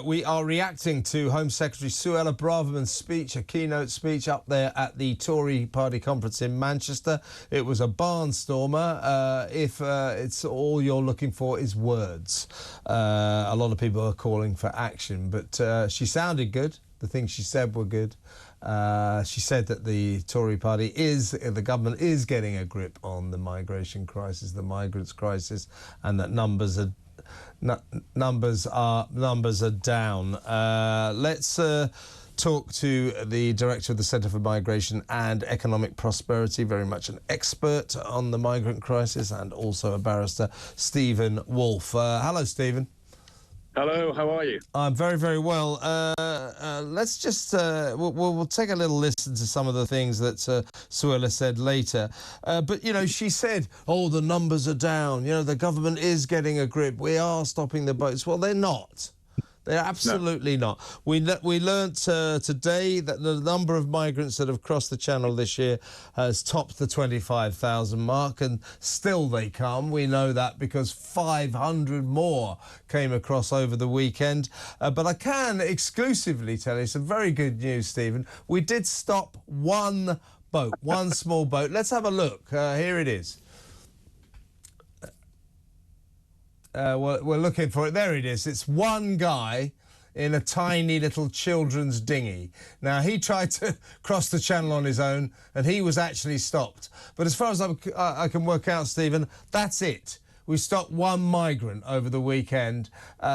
we are reacting to Home Secretary Suella Braverman's speech, a keynote speech up there at the Tory party conference in Manchester. It was a barnstormer. If it's all you're looking for is words. A lot of people are calling for action, but she sounded good. The things she said were good. She said that the Tory party the government is getting a grip on the migration crisis, the migrants crisis, and that numbers are down. Let's talk to the director of the Centre for Migration and Economic Prosperity, very much an expert on the migrant crisis, and also a barrister, Stephen Wolfe. Hello, Stephen. Hello, how are you? I'm very, very well. Let's just, we'll take a little listen to some of the things that Suella said later. But, you know, she said, oh, the numbers are down. You know, the government is getting a grip. We are stopping the boats. Well, they're not. They're absolutely not. We learnt today that the number of migrants that have crossed the Channel this year has topped the 25,000 mark, and still they come. We know that because 500 more came across over the weekend. But I can exclusively tell you some very good news, Stephen. We did stop one boat, one small boat. Let's have a look. Here it is. We're looking for it. There it is. It's one guy in a tiny little children's dinghy. Now, he tried to cross the Channel on his own, and he was actually stopped. But as far as I can work out, Stephen, that's it. We stopped one migrant over the weekend.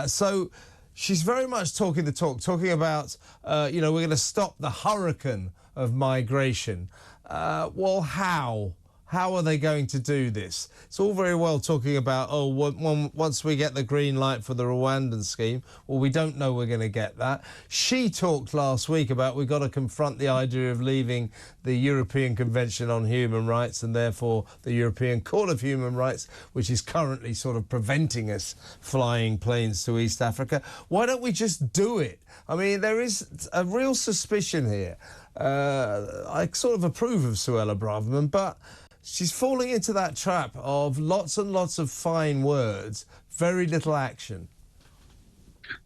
So she's very much talking the talk, talking about, you know, we're going to stop the hurricane of migration. Well, how? How are they going to do this? It's all very well talking about, oh, once we get the green light for the Rwandan scheme. Well, we don't know we're going to get that. She talked last week about we've got to confront the idea of leaving the European Convention on Human Rights and therefore the European Court of Human Rights, which is currently sort of preventing us flying planes to East Africa. Why don't we just do it? I mean, there is a real suspicion here. I sort of approve of Suella Braverman, but she's falling into that trap of lots and lots of fine words, very little action.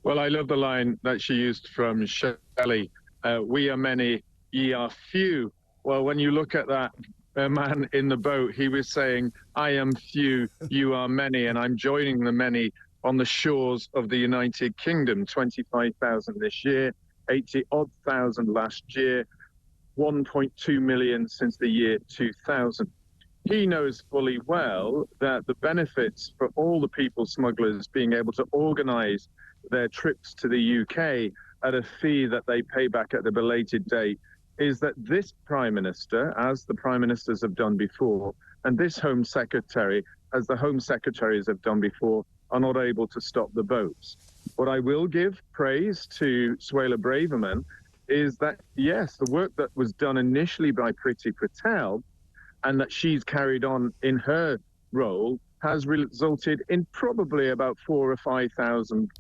Well, I love the line that she used from Shelley, we are many, ye are few. Well, when you look at that man in the boat, he was saying, I am few, you are many, and I'm joining the many on the shores of the United Kingdom. 25,000 this year, 80-odd thousand last year, 1.2 million since the year 2000. He knows fully well that the benefits for all the people smugglers being able to organise their trips to the UK at a fee that they pay back at a belated date is that this Prime Minister, as the Prime Ministers have done before, and this Home Secretary, as the Home Secretaries have done before, are not able to stop the boats. What I will give praise to Suella Braverman is that, yes, the work that was done initially by Priti Patel and that she's carried on in her role has resulted in probably about 4,000 or 5,000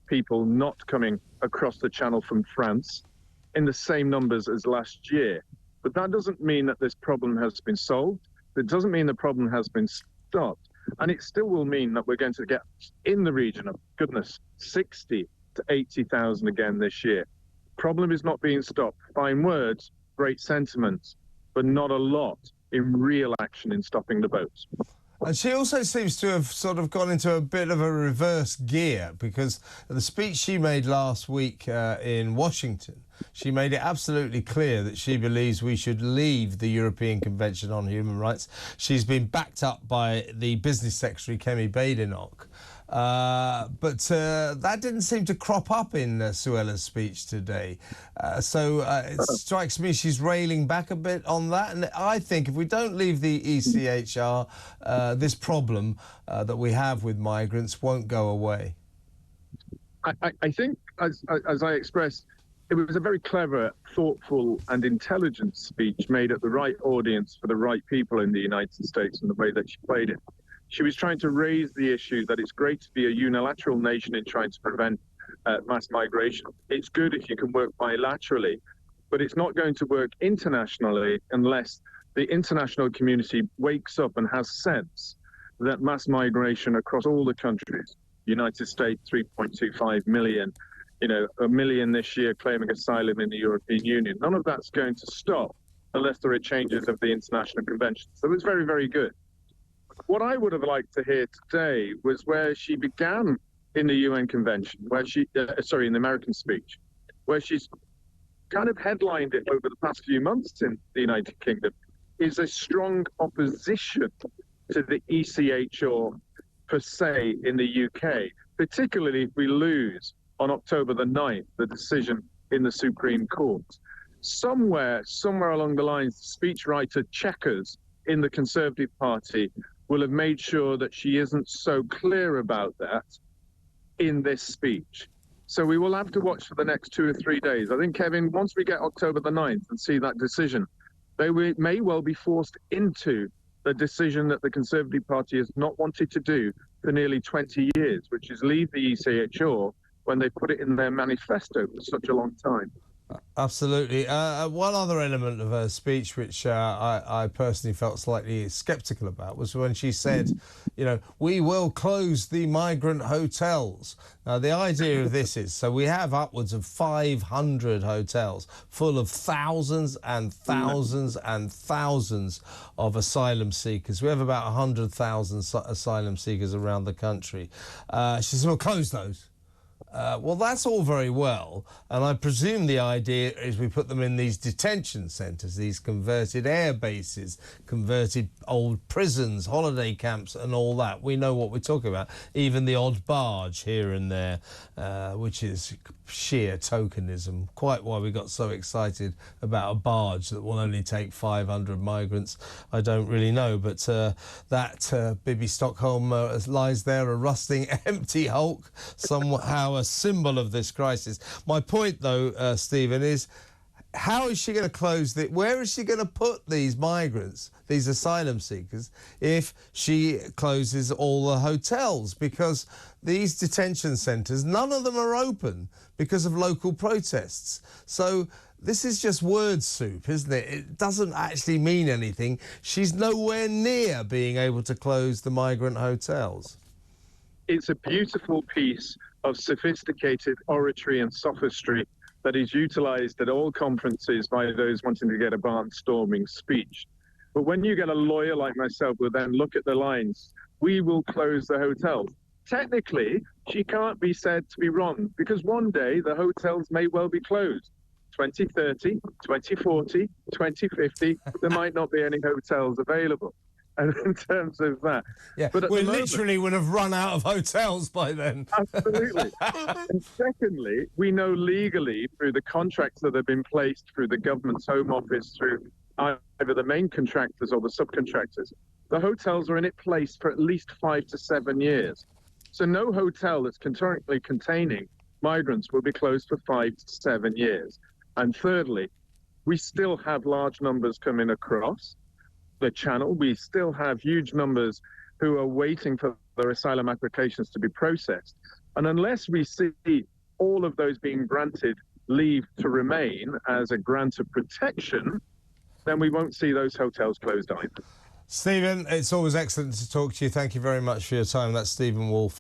people not coming across the Channel from France in the same numbers as last year. But that doesn't mean that this problem has been solved. It doesn't mean the problem has been stopped. And it still will mean that we're going to get in the region of, goodness, 60 to 80,000 again this year. Problem is not being stopped. Fine words, great sentiments, but not a lot in real action in stopping the boats. And she also seems to have sort of gone into a bit of a reverse gear, because the speech she made last week in Washington, she made it absolutely clear that she believes we should leave the European Convention on Human Rights. She's been backed up by the Business Secretary, Kemi Badenoch. But that didn't seem to crop up in Suella's speech today. So it strikes me she's railing back a bit on that. And I think if we don't leave the ECHR, this problem that we have with migrants won't go away. I think, as I expressed, it was a very clever, thoughtful and intelligent speech made at the right audience for the right people in the United States in the way that she played it. She was trying to raise the issue that it's great to be a unilateral nation in trying to prevent mass migration. It's good if you can work bilaterally, but it's not going to work internationally unless the international community wakes up and has sense that mass migration across all the countries, United States, 3.25 million, 1 million this year claiming asylum in the European Union. None of that's going to stop unless there are changes of the international convention. So it's very, very good. What I would have liked to hear today was where she began in the UN convention, where in the American speech, where she's kind of headlined it over the past few months in the United Kingdom, is a strong opposition to the ECHR per se in the UK, particularly if we lose on October the 9th, the decision in the Supreme Court. Somewhere along the lines, the speechwriter Chequers in the Conservative Party will have made sure that she isn't so clear about that in this speech. So we will have to watch for the next 2 or 3 days. I think, Kevin, once we get October the 9th and see that decision, they may well be forced into the decision that the Conservative Party has not wanted to do for nearly 20 years, which is leave the ECHR when they put it in their manifesto for such a long time. Absolutely. One other element of her speech which I personally felt slightly sceptical about was when she said, we will close the migrant hotels. Now, the idea of this is, so we have upwards of 500 hotels full of thousands and thousands and thousands of asylum seekers. We have about 100,000 asylum seekers around the country. She said, we'll close those. Well, that's all very well, and I presume the idea is we put them in these detention centres, these converted air bases, converted old prisons, holiday camps and all that. We know what we're talking about, even the odd barge here and there, which is sheer tokenism. Quite why we got so excited about a barge that will only take 500 migrants, I don't really know, but that Bibi Stockholm lies there, a rusting empty hulk, somehow a symbol of this crisis. My point, though, Stephen, is how is she going to close where is she going to put these migrants, these asylum seekers, if she closes all the hotels? Because these detention centres, none of them are open because of local protests. So this is just word soup, isn't it? It doesn't actually mean anything. She's nowhere near being able to close the migrant hotels. It's a beautiful piece of sophisticated oratory and sophistry that is utilised at all conferences by those wanting to get a barnstorming speech. But when you get a lawyer like myself who then look at the lines, we will close the hotels. Technically, she can't be said to be wrong, because one day the hotels may well be closed. 2030, 2040, 2050, there might not be any hotels available. And in terms of that, yeah, but we literally would have run out of hotels by then. Absolutely. And secondly, we know legally through the contracts that have been placed through the government's Home Office, through either the main contractors or the subcontractors, the hotels are in place for at least 5 to 7 years. So no hotel that's currently containing migrants will be closed for 5 to 7 years. And thirdly, we still have large numbers coming across the channel. We still have huge numbers who are waiting for their asylum applications to be processed. And unless we see all of those being granted leave to remain as a grant of protection, then we won't see those hotels closed either. Stephen, it's always excellent to talk to you. Thank you very much for your time. That's Stephen Wolfe.